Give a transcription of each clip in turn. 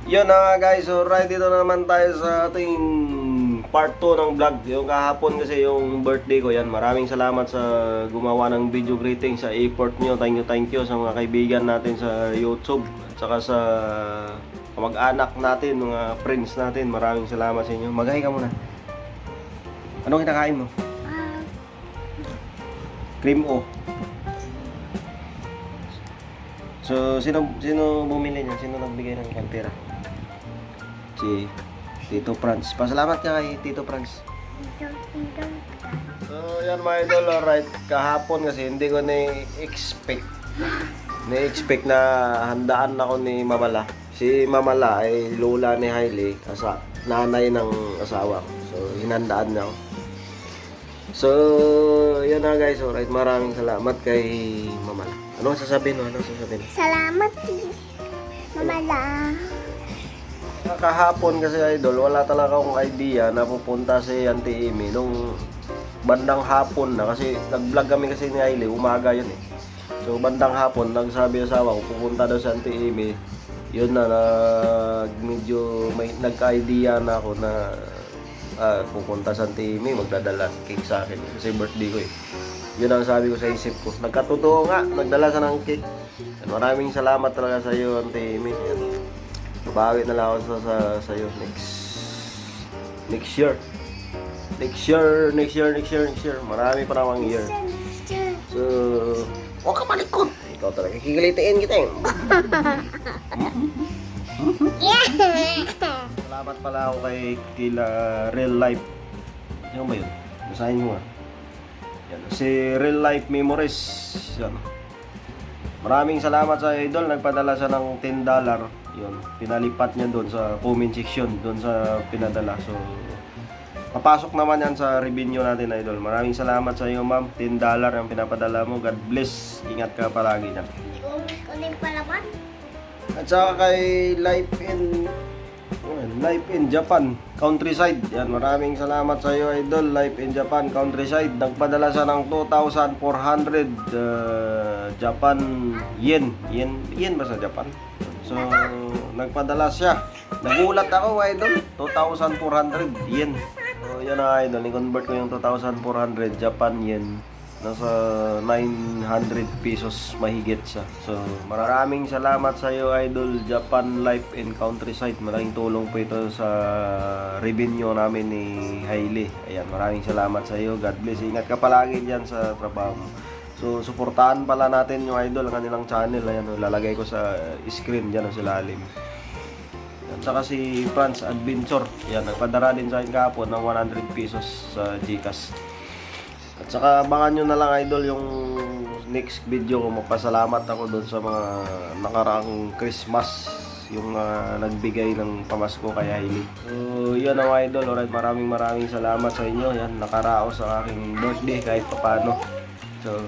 Yun na nga guys, so right dito na naman tayo sa ating part 2 ng vlog. Yung kahapon kasi yung birthday ko yan. Maraming salamat sa gumawa ng video greeting sa effort nyo. Thank you sa mga kaibigan natin sa YouTube. At saka sa kamag-anak natin, mga friends natin. Maraming salamat sa inyo. Mag-hi ka muna. Anong kinakain mo? Cream O. So, sino bumili niya? Sino nagbigay ng pera? Si Tito Franz. Pasalamat ka kay Tito Franz. So, yan mga idol, alright. Kahapon kasi hindi ko na-expect na handaan ako ni Mamala. Si Mamala ay lola ni Hailey, nanay ng asawa ko. So, hinandaan niya ako. So, yan na guys, alright. Maraming salamat kay Mamala. Anong sasabihin mo? Salamat, Mamala. Kahapon kasi idol, wala talaga akong idea na pupunta si Auntie Amy nung bandang hapon na kasi nag-vlog kami kasi ni Hailey, umaga yun eh. So bandang hapon, nagsabi asawa ko pupunta daw si Auntie Amy. Yun na, medyo may nagka-idea na ako na pupunta sa Auntie Amy, magdadala cake sa akin kasi birthday ko eh. Yun ang sabi ko sa isip ko. Nagkatotoo nga, nagdala sa ng cake. Maraming salamat talaga sa iyo, Auntie Amy. Babawi na lang ako sa iyo next year. Next year. Marami pa namang year. So, huwag ka malikot. Ikaw talaga, kikilitiin kita eh. Salamat pala ako kay Kila Real Life. Ano ba yun? Basahin mo nga. Yan, si Real Life Memories. Yan. Maraming salamat sa idol. Nagpadala siya ng $10. Yun, pinalipat niya doon sa comment section, doon sa pinadala. So, papasok naman yan sa revenue natin, idol. Maraming salamat sa iyo, ma'am. $10 ang pinapadala mo. God bless. Ingat ka palagi niyan. Kunin palaman. At saka kay Life in Japan, Countryside. Yan, maraming salamat sa iyo, idol. Life in Japan, Countryside. Nagpadala siya ng 2,400 Japan yen. Yen ba sa Japan? So, nagpadala siya. Nagulat ako, idol. 2,400 yen. So, yan na, idol. I-convert ko yung 2,400 Japan yen. Nasa 900 pesos mahigit siya. So, maraming salamat sa iyo, idol. Japan Life in Countryside. Malaking tulong po ito sa revenue namin ni Hailey. Ayan, maraming salamat sa iyo. God bless. Ingat ka palagi dyan sa trabaho mo. So, suportahan pala natin yung idol, ang kanilang channel. Ayan, lalagay ko sa screen dyan sa ilalim. At saka si Franz Adventure. Ayan, nagpadara din sa akin kahapon ng 100 pesos sa Gcash. At saka abangan nyo na lang, idol, yung next video ko. Magpasalamat ako doon sa mga nakaraang Christmas, yung nagbigay ng pamasko kay Hailey. So, yan ang idol. Alright, maraming salamat sa inyo. Yan, nakaraos sa aking birthday kahit papano. So,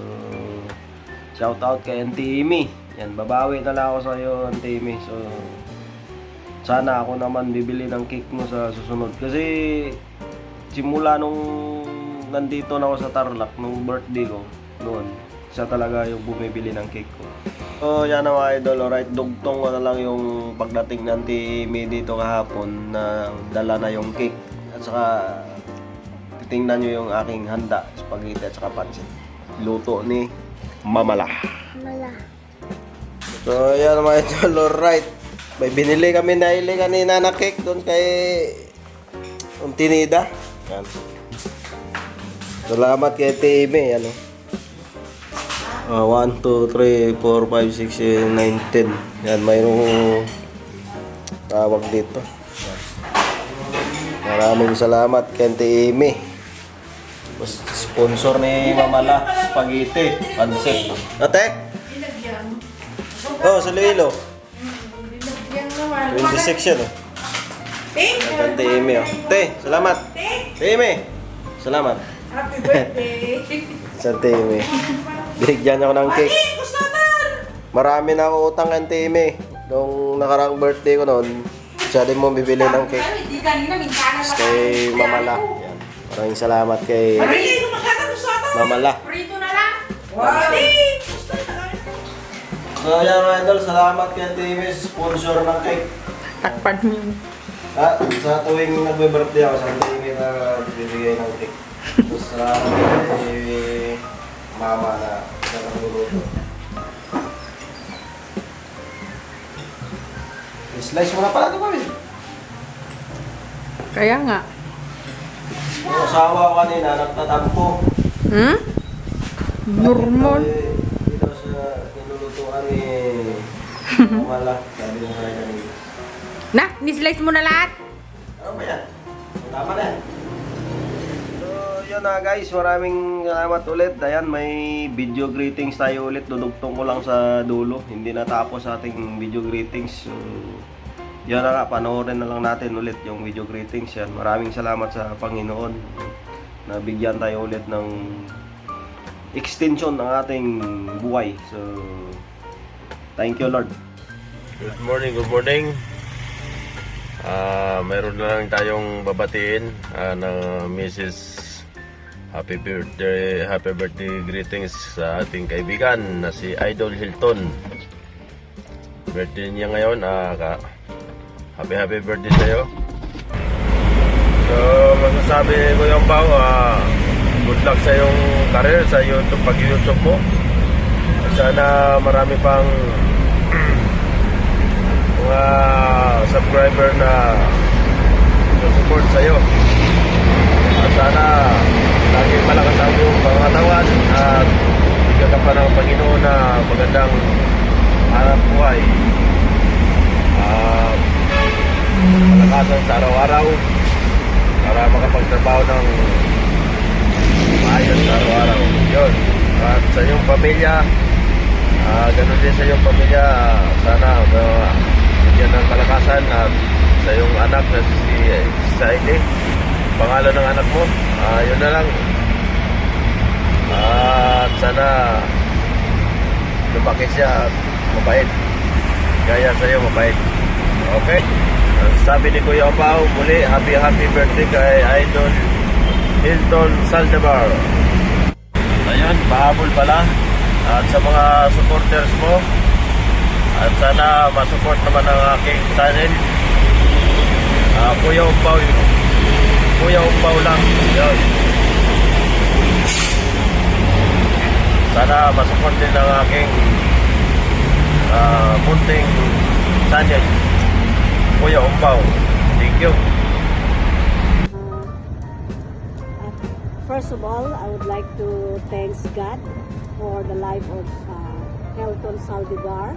shout out kay Auntie Amy. Yan, babawi na lang ako sa iyo, Auntie Amy. So, sana ako naman bibili ng cake mo sa susunod. Kasi, simula nung nandito na ako sa Tarlac, nung birthday ko, noon, siya talaga yung bumibili ng cake ko. So, yan na mga idol. Alright, dugtong ko na lang yung pagdating ng Auntie Amy dito kahapon na dala na yung cake. At saka, titingnan nyo yung aking handa, spaghetti at saka pancit. Luto ni Mamala. So, yan mga idol, alright. May binili kami na ili kanina na cake doon kay Tinida. Yan. Salamat kay Amy. Ano? 1, 2, 3, 4, 5, 6, 7, 9, 10. Yan, mayroong tawag dito. Yan. Maraming salamat kay Amy. Sponsor ni Mamala, spaghetti, pancit. Ate? Oh, sa Lilo. 26 yan oh. Ate Amy oh. Te, salamat. Te Amy. Salamat. Happy birthday. Sa Ate Amy. Binigyan ako ng cake. Marami na ako utang kay Ate Amy. Nung nakaraang birthday ko noon, siya din mo bibili ng cake. Kay Mamala. Yan. Maraming salamat kay Mamala. Prito na lang. Wow. So, ayan mga idol, salamat kay Ate Amy, sponsor ng cake. Takpan mo yung... Sa tuwing nagbe-birthday ako, sa tuwing kita bibigay ng cake. Tapos sa mama na siya nagluluto. Slice mo na pala ito kami. Kaya nga. Yung asawa ko kanina, nagtatampo. Hmm? Normal. Hindi daw siya nilulutuan ni Mala. Sabi mo sa kanina. Na, nislice mo na lahat? Ano ba yan? Tama na yan. So, yun na guys. Maraming salamat ulit. Ayan, may video greetings tayo ulit. Dudugtong ko lang sa dulo. Hindi natapos ating video greetings. So, yun na nga. Panoorin na lang natin ulit yung video greetings yan. Maraming salamat sa Panginoon. Nabigyan tayo ulit ng extension ng ating buhay. So, thank you Lord. Good morning, good morning. Meron na lang tayong babatiin ng Mrs. Happy birthday greetings sa ating kaibigan na si Idol Hilton. Birthday niya ngayon. Happy birthday sa'yo. So, masasabi ko yung Pao, good luck sa iyong career sa YouTube, pag-YouTube mo. Sana marami pang mga subscriber na support sa iyo. At sana laging malakas ang iyong pangatawan at bigyan ka pa ng Panginoon na magandang hanap buhay. Malakasan sa araw-araw para makapagtrabaho ng maayos sa araw-araw. Yun. At sa iyong pamilya, ganun din sa iyong pamilya, sana bigyan ng kalakasan at sa iyong anak na si Saide, pangalan ng anak mo, yun na lang. At sana lumaki siya at mabait, gaya sa iyo mabait. Okay? Sabi ni Kuya Pao, muli happy birthday kay Idol Hilton Saldivar. Ayun, pahabol pala. At sa mga supporters mo, at sana masupport naman ang aking channel. Kuya Umpaw lang. Yun. Sana masupport din ang aking munting channel. Kuya Umpaw. Thank you. First of all, I would like to thank God for the life of Hilton Saldivar.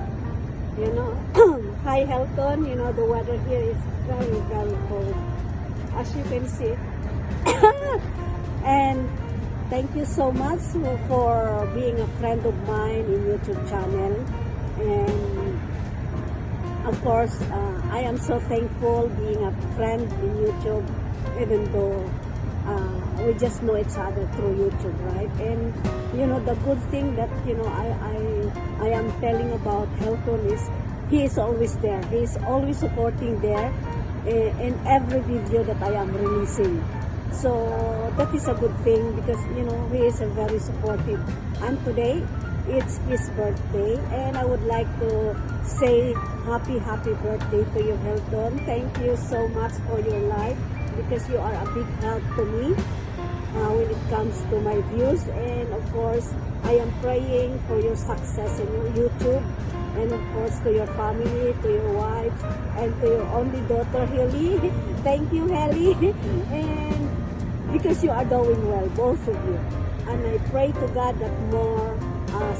You know, hi Hilton, you know the weather here is very, very cold, as you can see. And thank you so much for being a friend of mine in YouTube channel. And of course, I am so thankful being a friend in YouTube, even though we just know each other through YouTube, right? And you know the good thing that I am telling about Hilton is he is always there. He is always supporting there in every video that I am releasing. So that is a good thing because you know he is a very supportive. And today it's his birthday, and I would like to say happy birthday to you, Hilton. Thank you so much for your life because you are a big help to me when it comes to my views. And of course, I am praying for your success in your YouTube, and of course to your family, to your wife, and to your only daughter, Helly. Thank you, Helly. And because you are doing well, both of you. And I pray to God that more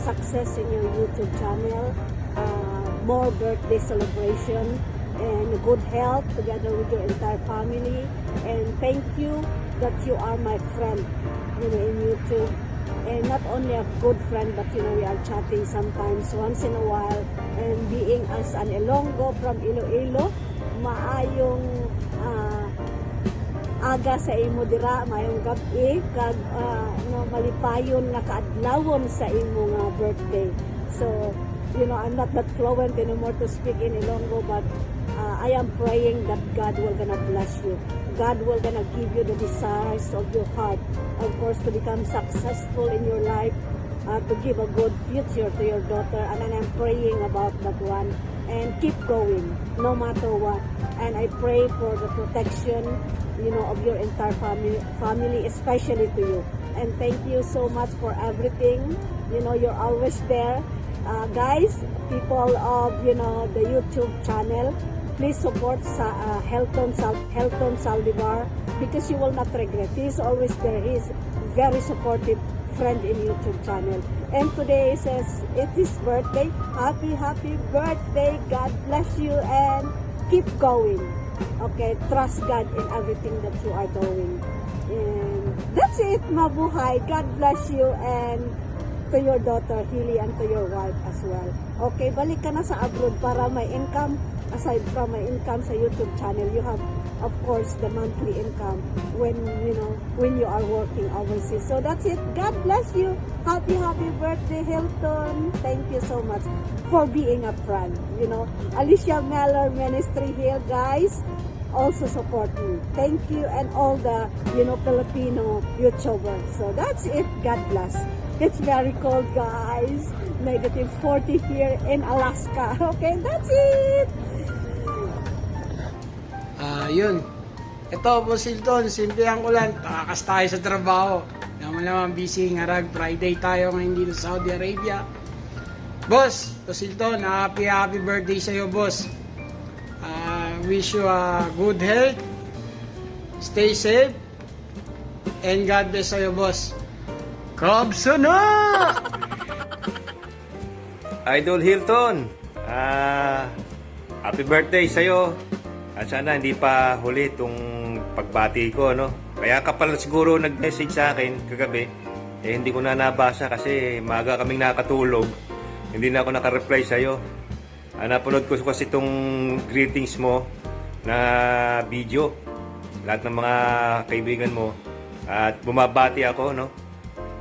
success in your YouTube channel, more birthday celebration, and good health together with your entire family. And thank you that you are my friend, you know, in YouTube. And not only a good friend, but you know, we are chatting sometimes once in a while. And being as an Ilonggo from Iloilo, maayong aga sa imo dira, maayong gabi, kag no, malipayon nga kaadlawon sa imo nga birthday. So, you know, I'm not that fluent anymore to speak in Ilonggo, but I am praying that God will gonna bless you. God will gonna give you the desires of your heart. Of course, to become successful in your life, to give a good future to your daughter. And I'm praying about that one. And keep going, no matter what. and I pray for the protection, of your entire family, especially to you. And thank you so much for everything. You're always there. Guys, people of, the YouTube channel, please support Helton Saldivar, because you will not regret. He's always there. He's very supportive friend in YouTube channel. And today says it's his birthday. Happy birthday. God bless you and keep going. Okay, trust God in everything that you are doing. And that's it, mabuhay. God bless you and to your daughter, Hilly, and to your wife as well. Okay, balik ka na sa abroad para may income. Aside from my income sa YouTube channel, you have, of course, the monthly income when you are working overseas. So that's it. God bless you. Happy birthday, Hilton. Thank you so much for being a friend. Alicia Meller Ministry Hill, guys, also support me. Thank you, and all the Filipino YouTubers. So that's it. God bless. It's very cold, guys. Negative 40 here in Alaska. Okay, that's it. Yun. Ito po Hilton, simplihan ko lang. Takakas tayo sa trabaho. Naman busy ngarag. Friday tayo ngayon dito sa Saudi Arabia. Boss, to Hilton, happy birthday sa iyo, boss. Wish you a good health. Stay safe. And God bless sa iyo, boss. Kabsa na! Idol Hilton, happy birthday sa'yo. At sana hindi pa huli itong pagbati ko, no? Kaya ka pala siguro nag-message sa akin kagabi. Hindi ko na nabasa kasi maaga kaming nakatulog. Hindi na ako nakareply sa'yo. Napanood ko kasi itong greetings mo na video. Lahat ng mga kaibigan mo. At bumabati ako, no?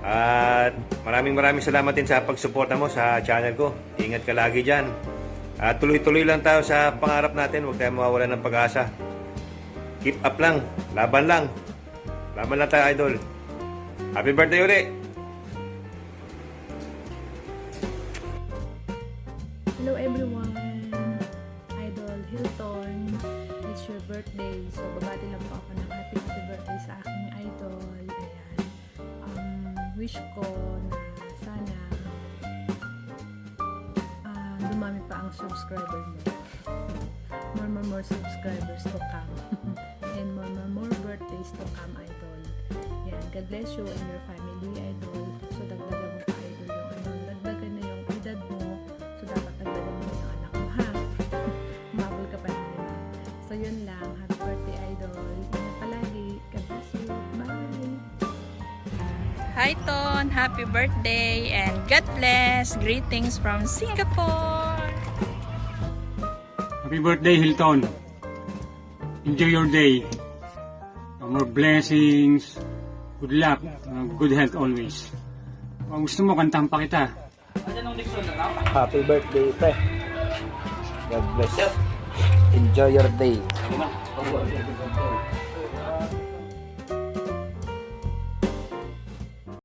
At maraming salamat din sa pagsuporta mo sa channel ko. Ingat ka lagi dyan. At tuloy-tuloy lang tayo sa pangarap natin. Huwag tayo mawawalan ng pag-asa. Keep up lang. Laban lang. Laban lang tayo, idol. Happy birthday ulit! Hello everyone! Idol Hilton, it's your birthday. So, babati lang po ako ng happy birthday sa aking idol. Ayan. Wish ko na sana dumami pa ang subscriber mo. More subscribers to come. And more birthdays to come, idol. Yan. God bless you and your family, idol. So, dagdagan mo pa, idol, yung dagdagan na yung edad mo. So, dapat dagdagan mo yung anak mo, ha? Mabul ka pa nila. So, yun lang. Happy birthday, idol. Ingat palagi. God bless you. Bye! Hi Ton, happy birthday and God bless. Greetings from Singapore. Happy birthday, Hilton. Enjoy your day. More blessings. Good luck. Good health always. Kung gusto mo, kantahan pa kita. Happy birthday, pre. God bless. Enjoy your day.